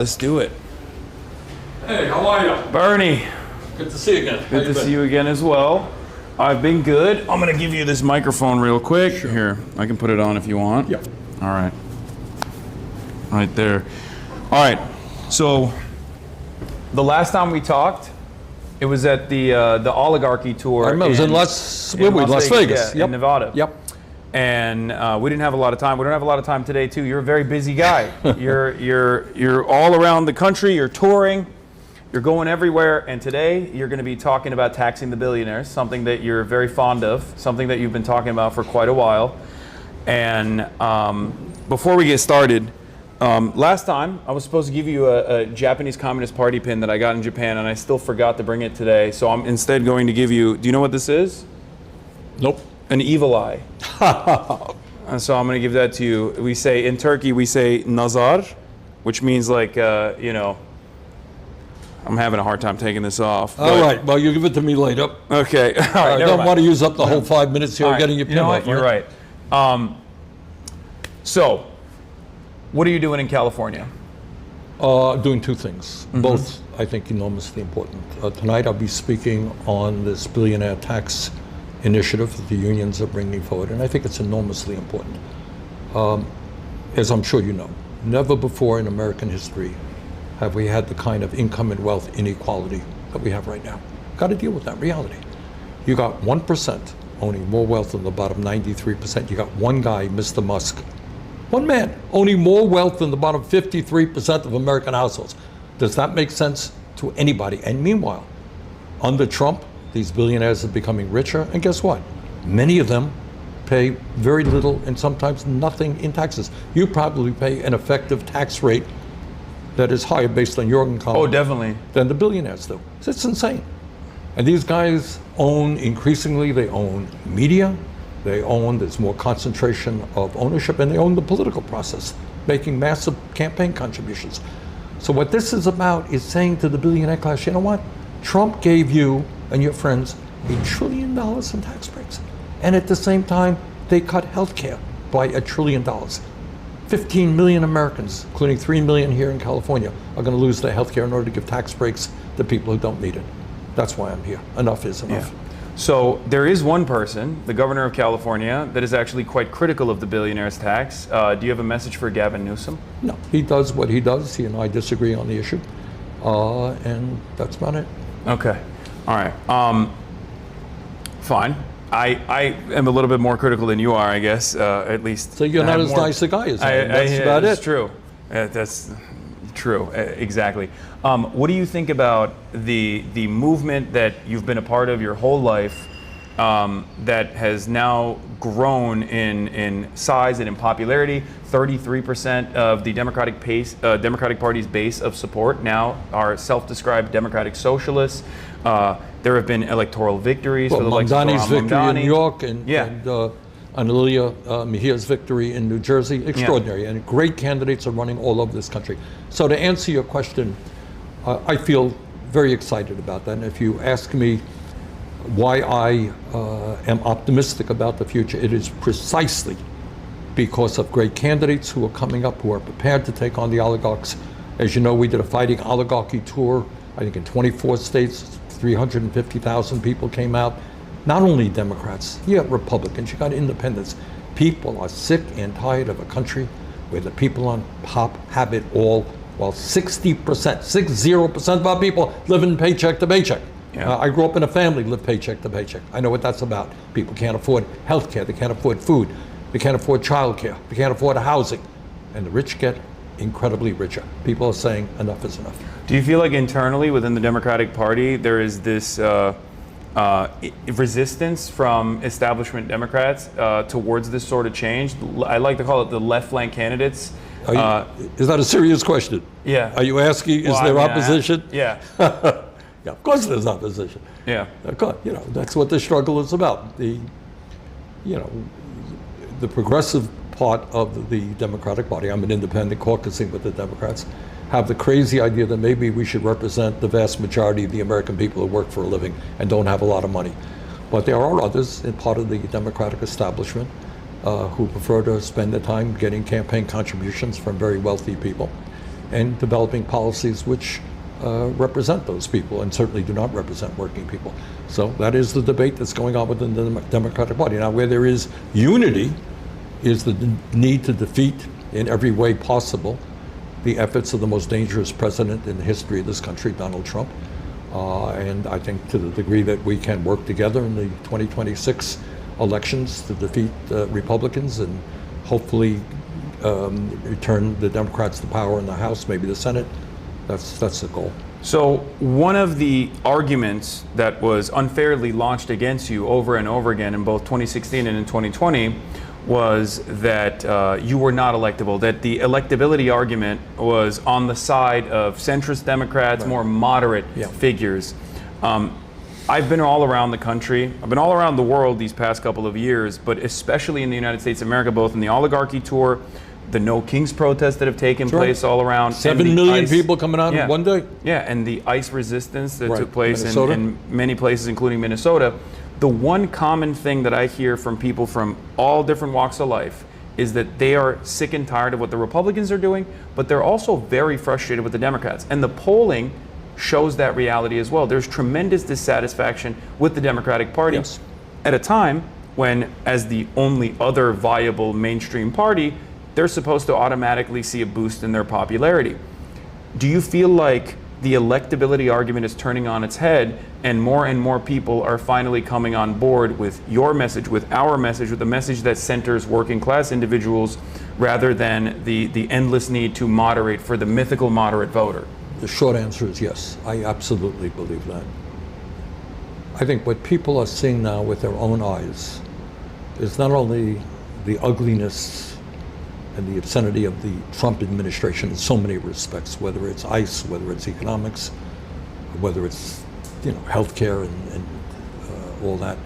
Let's do it. Hey, how are you? Bernie, Good to see you again. good to see you again as well. I've been good. I'm gonna give you this microphone real quick. Sure. Here, I can put it on if you want. Yep. All right. Right there. All right. So, the last time we talked, it was at the oligarchy tour. I remember it was in Las Vegas. Yeah, in Nevada. Yep. And we didn't have a lot of time. We don't have a lot of time today, too. You're a very busy guy. You're all around the country. You're touring. You're going everywhere. And today you're going to be talking about taxing the billionaires, something that you're very fond of, something that you've been talking about for quite a while. And before we get started, last time I was supposed to give you a Japanese Communist Party pin that I got in Japan, and I still forgot to bring it today. So I'm instead going to give you. Do you know what this is? Nope. An evil eye. And so I'm going to give that to you. We say, in Turkey, we say nazar, which means like, I'm having a hard time taking this off. All right. Well, you give it to me later. Okay. All right. I don't want to use up the whole 5 minutes here getting your pin off. You're right. So, what are you doing in California? Doing two things, both I think enormously important. Tonight I'll be speaking on this billionaire tax initiative that the unions are bringing forward, and I think it's enormously important. As I'm sure you know, never before in American history have we had the kind of income and wealth inequality that we have right now. Got to deal with that reality. You got 1% owning more wealth than the bottom 93%. You got one guy, Mr. Musk, one man owning more wealth than the bottom 53% of American households. Does that make sense to anybody? And meanwhile, under Trump, these billionaires are becoming richer, and guess what? Many of them pay very little and sometimes nothing in taxes. You probably pay an effective tax rate that is higher based on your income. Oh, definitely. Than the billionaires do. It's insane. And these guys own, increasingly, they own media, there's more concentration of ownership, and they own the political process, making massive campaign contributions. So what this is about is saying to the billionaire class, you know what? Trump gave you and your friends $1 trillion in tax breaks. And at the same time, they cut health care by $1 trillion. 15 million Americans, including 3 million here in California, are going to lose their health care in order to give tax breaks to people who don't need it. That's why I'm here. Enough is enough. Yeah. So there is one person, the governor of California, that is actually quite critical of the billionaires tax. Do you have a message for Gavin Newsom? No, he does what he does. He and I disagree on the issue. And that's about it. Okay. All right. Fine. I am a little bit more critical than you are, I guess, at least. So you're not as nice a guy as I am. That's about it. That's true. That's true. Exactly. What do you think about the movement that you've been a part of your whole life that has now grown in size and in popularity? 33% of the Democratic Party's base of support now are self-described Democratic socialists. There have been electoral victories for the likes of Mamdani's victory in New York and Anelia Mejia's victory in New Jersey. Extraordinary. And great candidates are running all over this country. So to answer your question, I feel very excited about that. And if you ask me why I am optimistic about the future, it is precisely because of great candidates who are coming up, who are prepared to take on the oligarchs. As you know, we did a fighting oligarchy tour, I think in 24 states, 350,000 people came out. Not only Democrats, you got Republicans, you got independents. People are sick and tired of a country where the people on top have it all, while 60% of our people live in paycheck to paycheck. Yeah. I grew up in a family that lived paycheck to paycheck. I know what that's about. People can't afford health care, they can't afford food, they can't afford child care, they can't afford housing. And the rich get incredibly richer. People are saying enough is enough. Do you feel like internally within the Democratic Party there is this resistance from establishment Democrats towards this sort of change? I like to call it the left flank candidates. Is that a serious question? Yeah. Are you asking, is there opposition? Yeah. Yeah, of course there's opposition. Yeah. Of course, that's what the struggle is about. The progressive part of the Democratic Party, I'm an independent caucusing with the Democrats, have the crazy idea that maybe we should represent the vast majority of the American people who work for a living and don't have a lot of money. But there are others in part of the Democratic establishment who prefer to spend their time getting campaign contributions from very wealthy people. and developing policies which represent those people and certainly do not represent working people. So that is the debate that's going on within the Democratic Party. Now, where there is unity is the need to defeat in every way possible the efforts of the most dangerous president in the history of this country, Donald Trump. And I think to the degree that we can work together in the 2026 elections to defeat Republicans and hopefully return the Democrats to power in the House, maybe the Senate, that's the goal. So one of the arguments that was unfairly launched against you over and over again in both 2016 and in 2020 was that you were not electable, that the electability argument was on the side of centrist Democrats, more moderate figures. I've been all around the country. I've been all around the world these past couple of years, but especially in the United States of America, both in the oligarchy tour, the No Kings protests that have taken place all around. 7 million people coming out in one day. Yeah, and the ICE resistance that took place in many places, including Minnesota. The one common thing that I hear from people from all different walks of life is that they are sick and tired of what the Republicans are doing, but they're also very frustrated with the Democrats. And the polling shows that reality as well. There's tremendous dissatisfaction with the Democratic Party at a time when, as the only other viable mainstream party, they're supposed to automatically see a boost in their popularity. Do you feel like the electability argument is turning on its head and more people are finally coming on board with your message, with our message, with a message that centers working class individuals rather than the endless need to moderate for the mythical moderate voter? The short answer is yes. I absolutely believe that. I think what people are seeing now with their own eyes is not only the ugliness and the obscenity of the Trump administration in so many respects, whether it's ICE, whether it's economics, whether it's healthcare and all that.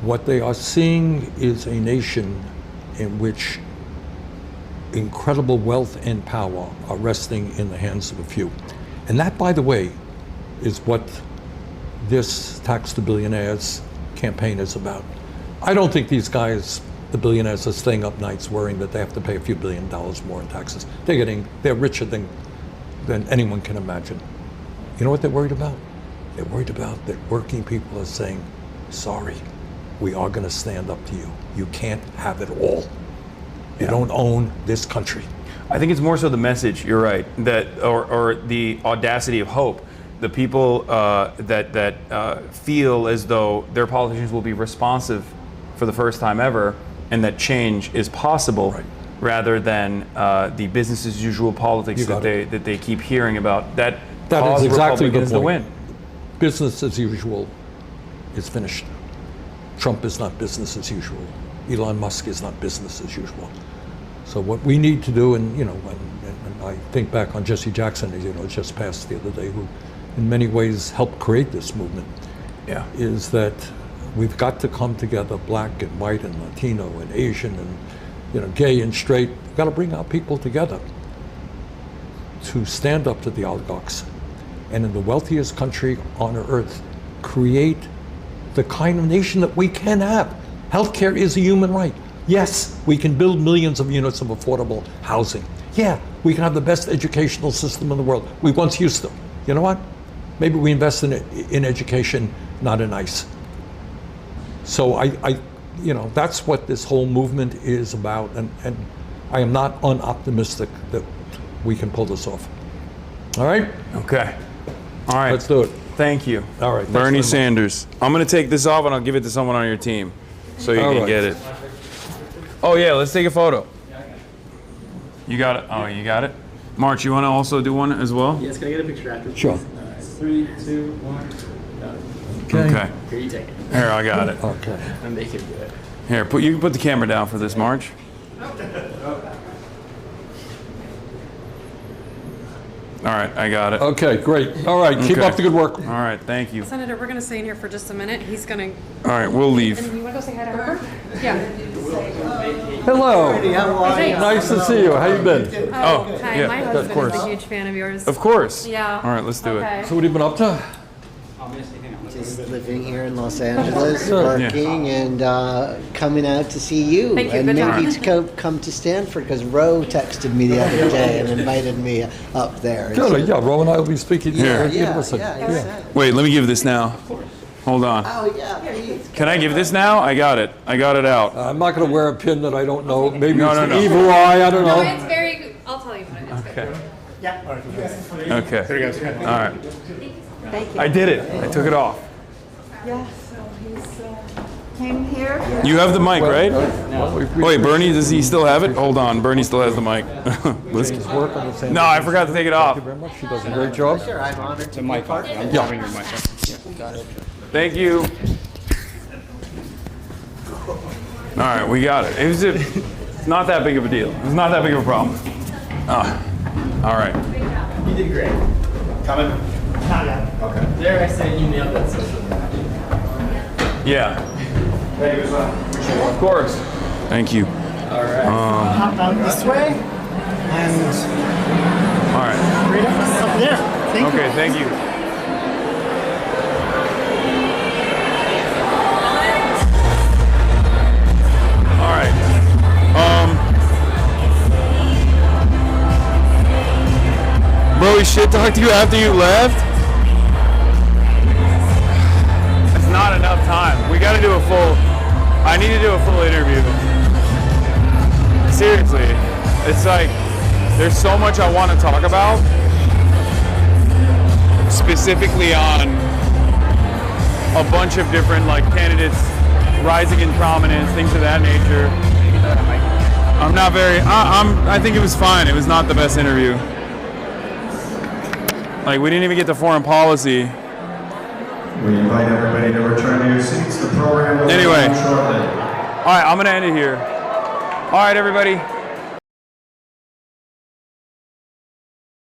What they are seeing is a nation in which incredible wealth and power are resting in the hands of a few. And that, by the way, is what this Tax to Billionaires campaign is about. I don't think these guys, the billionaires, are staying up nights worrying that they have to pay a few $1 billion more in taxes. They're richer than anyone can imagine. You know what they're worried about? They're worried about that working people are saying, sorry, we are going to stand up to you. You can't have it all. You don't own this country. I think it's more so the message, you're right, that or the audacity of hope. The people that feel as though their politicians will be responsive for the first time ever and that change is possible rather than the business as usual politics that they keep hearing about. That is exactly the point. point. Win. Business as usual is finished. Trump is not business as usual. Elon Musk is not business as usual. So what we need to do, and I think back on Jesse Jackson, just passed the other day, who in many ways helped create this movement, is that we've got to come together, black and white and Latino and Asian and gay and straight. We've got to bring our people together to stand up to the oligarchs, and in the wealthiest country on earth, create the kind of nation that we can have. Healthcare is a human right. Yes, we can build millions of units of affordable housing. Yeah, we can have the best educational system in the world. We once used to. You know what? Maybe we invest in education, not in ICE. So that's what this whole movement is about, and I am not unoptimistic that we can pull this off. All right? Okay. All right. Let's do it. Thank you. All right. Bernie Sanders. I'm going to take this off and I'll give it to someone on your team so you can get it. Oh, yeah, let's take a photo. You got it? Oh, you got it? March, you want to also do one as well? Yes, can I get a picture after? Sure. 3, 2, 1. Got it. Okay. Here, you take it. Here, I got it. Okay. I'm making it good. Here, you can put the camera down for this, March. All right, I got it. Okay, great. All right, keep up the good work. All right, thank you. Senator, we're going to stay in here for just a minute. He's going to... All right, we'll leave. And you want to go say hi to her? Yeah. Hello. Nice to see you. How you been? Oh, hi. yeah, My of husband course. is a huge fan of yours. Of course. Yeah. All right, let's do it. Okay. So what have you been up to? Just living here in Los Angeles, working, and coming out to see you. Thank you. And Good maybe job. to come to Stanford, because Ro texted me the other day and invited me up there. And Good, yeah, Ro and I will be speaking here. yeah, Listen, yeah, exactly. Wait, let me give this now. Hold on. Oh, yeah, please. Can I give this now? I got it. I got it out. I'm not going to wear a pin that I don't know. Maybe No, it's no, the no. evil eye, I don't No, know. it's very good. I'll tell you about it. It's good. Okay. Okay. There you go. All right. Thank you. I did it. I took it off. Yeah, so he's came here. You have the mic, right? No. Wait, Bernie, does he still have it? Hold on. Bernie still has the mic. Listen. Work on the same. No, I forgot to take it off. Thank you very much. She does a great job. Sure, I'm honored to Mic off. I'm having your mic off. Thank you. All right, we got it. It's not that big of a deal. It's not that big of a problem. All right. You did great. Coming? Not yet. Okay. There, I said you nailed that social media. Yeah. Thank you, sir. Of course. Thank you. All right. Hop out this way and All right. straight up there. Thank you. Okay, thank you. All right. Bro, he shit talked to you after you left? It's not enough time. We gotta do a full, I need to do a full interview. Seriously. It's like, there's so much I want to talk about. Specifically on a bunch of different like candidates rising in prominence, things of that nature. I'm not very. I think it was fine. It was not the best interview. Like we didn't even get to foreign policy. We invite everybody to return to your seats. The program will Anyway. begin shortly. All right, I'm gonna end it here. All right, everybody.